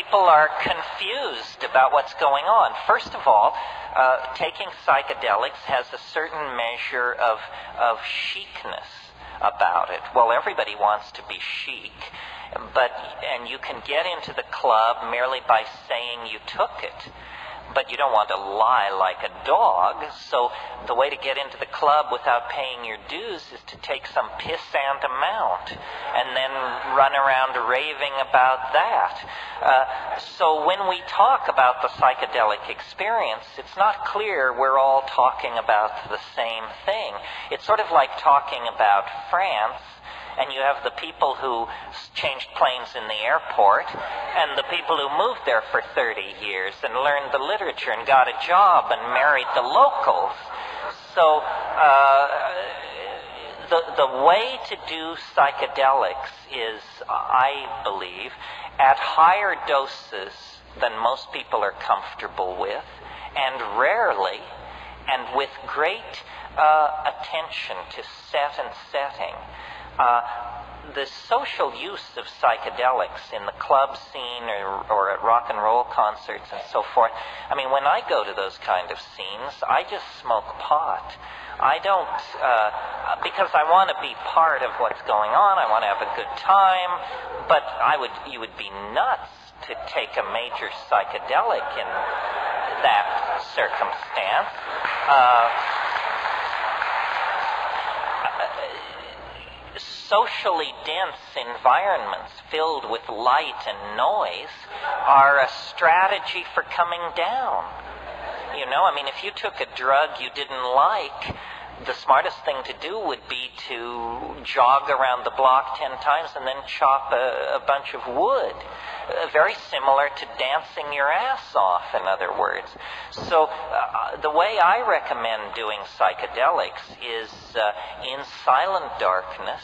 people are confused about what's going on. First of all, taking psychedelics has a certain measure of chicness about it. Well, everybody wants to be chic, and you can get into the club merely by saying you took it. But you don't want to lie like a dog, so the way to get into the club without paying your dues is to take some pissant amount and then run around raving about that. So when we talk about the psychedelic experience, it's not clear we're all talking about the same thing. It's sort of like talking about France, and you have the people who changed planes in the airport and the people who moved there for 30 years and learned the literature and got a job and married the locals. So the way to do psychedelics is, I believe, at higher doses than most people are comfortable with, and rarely, and with great attention to set and setting. The social use of psychedelics in the club scene or at rock and roll concerts and so forth, I mean, when I go to those kind of scenes, I just smoke pot. I don't, because I want to be part of what's going on, I want to have a good time, but you would be nuts to take a major psychedelic in that circumstance. Socially dense environments filled with light and noise are a strategy for coming down. You know, I mean, if you took a drug you didn't like, the smartest thing to do would be to jog around the block 10 times and then chop a bunch of wood. Very similar to dancing your ass off, in other words. So the way I recommend doing psychedelics is in silent darkness,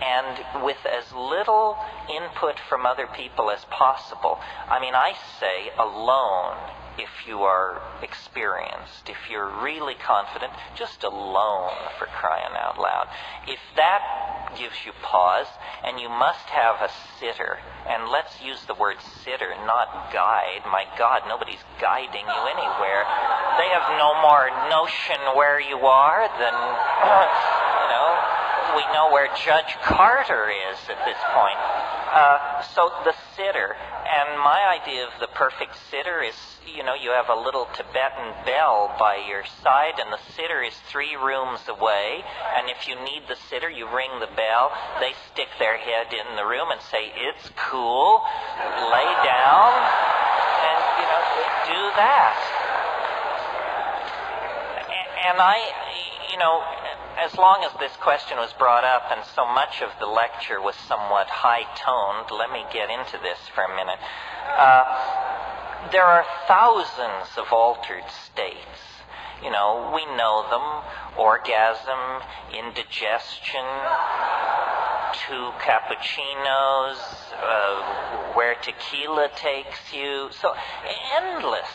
and with as little input from other people as possible. I mean, I say alone if you are experienced. If you're really confident, just alone, for crying out loud. If that gives you pause, and you must have a sitter, and let's use the word sitter, not guide. My God, nobody's guiding you anywhere. They have no more notion where you are than, we know where Judge Carter is at this point. So the sitter, and my idea of the perfect sitter is, you have a little Tibetan bell by your side, and the sitter is 3 rooms away, and if you need the sitter, you ring the bell, they stick their head in the room and say, "It's cool, lay down," and, do that. And as long as this question was brought up and so much of the lecture was somewhat high-toned, let me get into this for a minute. There are thousands of altered states. We know them: orgasm, indigestion, 2 cappuccinos, where tequila takes you. So endless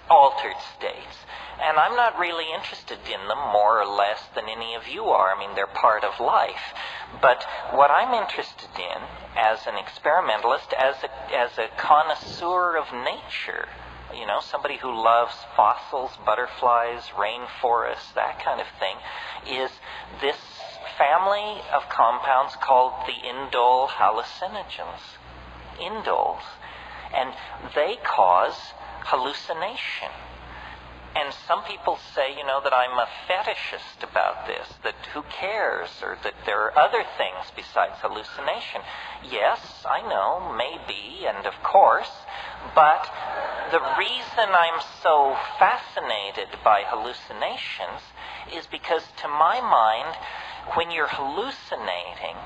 altered states. And I'm not really interested in them more or less than any of you are. I mean, they're part of life. But what I'm interested in as an experimentalist, as a connoisseur of nature, somebody who loves fossils, butterflies, rainforests, that kind of thing, is this family of compounds called the indole hallucinogens. Indoles. And they cause hallucination. And some people say, that I'm a fetishist about this, that who cares, or that there are other things besides hallucination. Yes, I know, maybe, and of course, but the reason I'm so fascinated by hallucinations is because, to my mind, when you're hallucinating,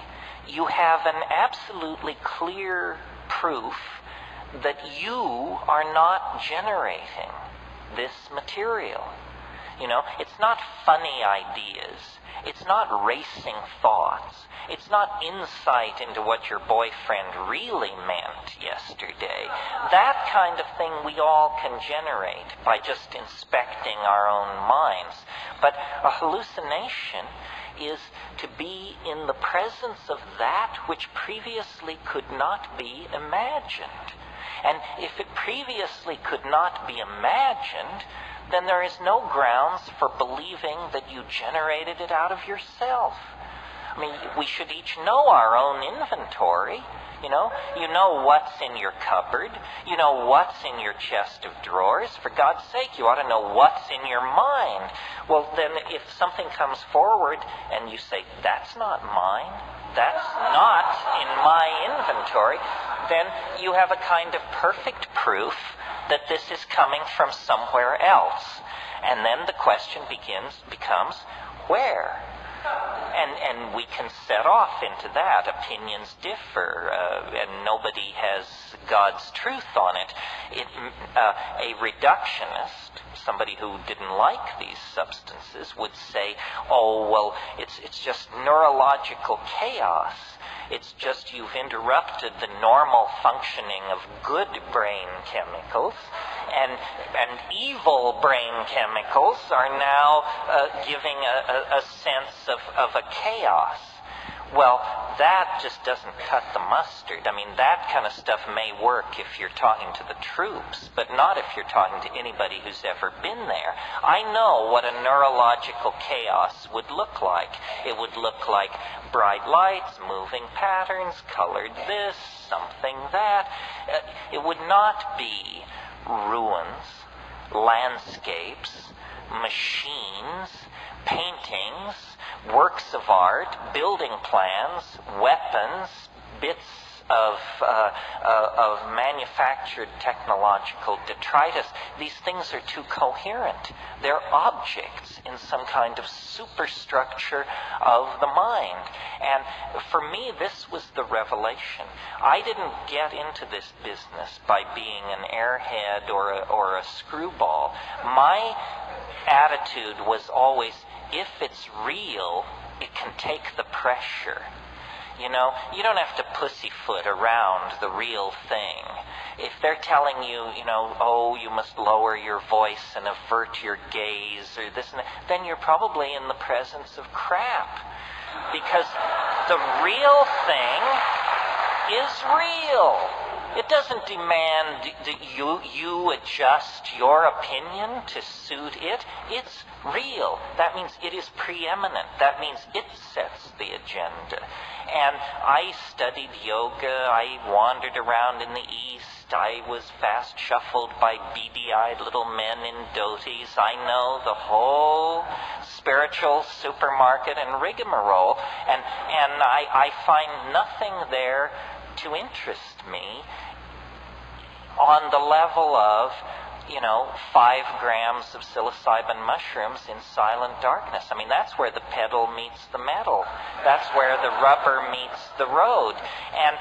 you have an absolutely clear proof that you are not generating this material. It's not funny ideas. It's not racing thoughts. It's not insight into what your boyfriend really meant yesterday. That kind of thing we all can generate by just inspecting our own minds. But a hallucination is to be in the presence of that which previously could not be imagined. And if it previously could not be imagined, then there is no grounds for believing that you generated it out of yourself. I mean, we should each know our own inventory. You know what's in your cupboard. You know what's in your chest of drawers. For God's sake, you ought to know what's in your mind. Well, then if something comes forward and you say, that's not mine, that's not in my inventory, then you have a kind of perfect proof that this is coming from somewhere else. And then the question becomes, where? And we can set off into that. Opinions differ, and nobody has God's truth on it. A reductionist, somebody who didn't like these substances, would say, oh, well, it's just neurological chaos. It's just you've interrupted the normal functioning of good brain chemicals, and evil brain chemicals are now giving a sense of a chaos. Well, that just doesn't cut the mustard. I mean, that kind of stuff may work if you're talking to the troops, but not if you're talking to anybody who's ever been there. I know what a neurological chaos would look like. It would look like bright lights, moving patterns, colored this, something that. It would not be ruins, landscapes, machines, paintings, works of art, building plans, weapons, bits of manufactured technological detritus. These things are too coherent. They're objects in some kind of superstructure of the mind. And for me, this was the revelation. I didn't get into this business by being an airhead or a screwball. My attitude was always, if it's real, it can take the pressure. You don't have to pussyfoot around the real thing. If they're telling you, oh, you must lower your voice and avert your gaze or this and that, then you're probably in the presence of crap. Because the real thing is real. It doesn't demand that you adjust your opinion to suit it. It's real. That means it is preeminent. That means it sets the agenda. And I studied yoga. I wandered around in the East. I was fast shuffled by beady-eyed little men in dhotis. I know the whole spiritual supermarket and rigmarole. And I find nothing there to interest me on the level of, 5 grams of psilocybin mushrooms in silent darkness. I mean, that's where the pedal meets the metal. That's where the rubber meets the road. And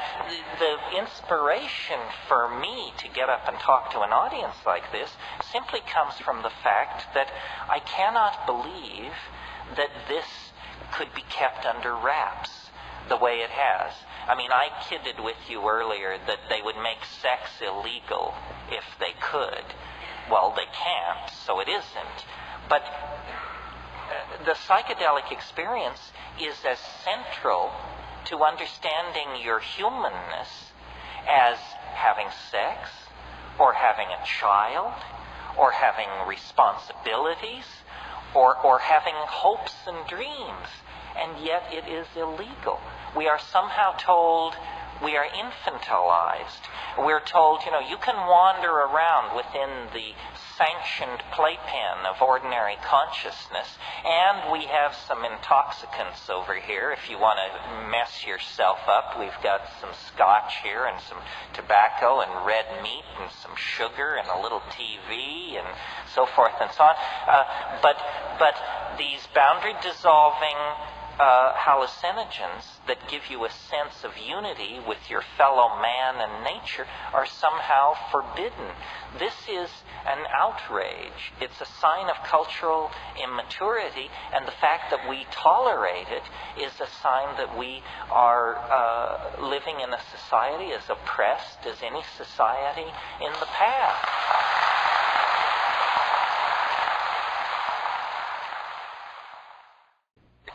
the inspiration for me to get up and talk to an audience like this simply comes from the fact that I cannot believe that this could be kept under wraps the way it has. I mean, I kidded with you earlier that they would make sex illegal if they could. Well, they can't, so it isn't. But the psychedelic experience is as central to understanding your humanness as having sex, or having a child, or having responsibilities, or having hopes and dreams. And yet it is illegal. We are somehow told we are infantilized. We're told, you can wander around within the sanctioned playpen of ordinary consciousness, and we have some intoxicants over here. If you want to mess yourself up, we've got some scotch here and some tobacco and red meat and some sugar and a little TV and so forth and so on. But these boundary-dissolving hallucinogens that give you a sense of unity with your fellow man and nature are somehow forbidden. This is an outrage. It's a sign of cultural immaturity, and the fact that we tolerate it is a sign that we are living in a society as oppressed as any society in the past.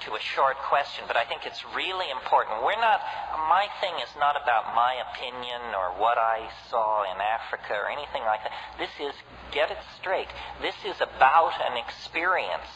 To to a short question, but I think it's really important. My thing is not about my opinion or what I saw in Africa or anything like that. This is, get it straight, this is about an experience,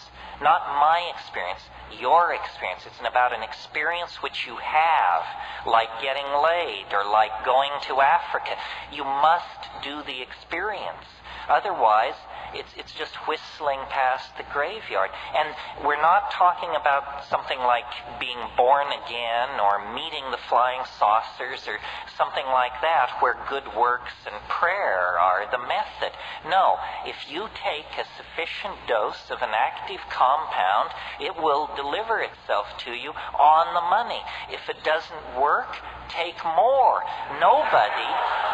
not my experience, your experience. It's about an experience which you have, like getting laid or like going to Africa. You must do the experience. Otherwise, it's just whistling past the graveyard. And we're not talking about something like being born again or meeting the flying saucers or something like that where good works and prayer are the method. No, if you take a sufficient dose of an active compound, it will deliver itself to you on the money. If it doesn't work, take more. Nobody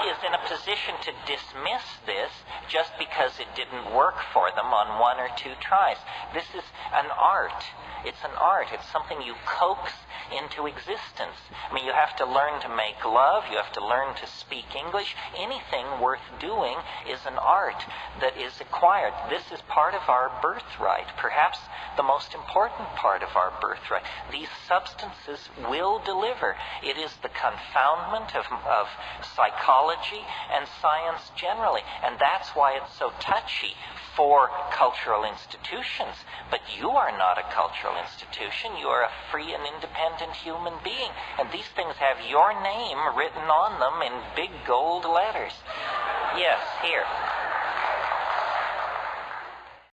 is in a position to dismiss this just because it didn't work for them on one or two tries. This is an art. It's an art. It's something you coax into existence. I mean, you have to learn to make love. You have to learn to speak English. Anything worth doing is an art that is acquired. This is part of our birthright, perhaps the most important part of our birthright. These substances will deliver. It is the confoundment of psychology and science generally, and that's why it's so touchy for cultural institutions. But you are not a cultural institution. You are a free and independent human being. And these things have your name written on them in big gold letters. Yes, here.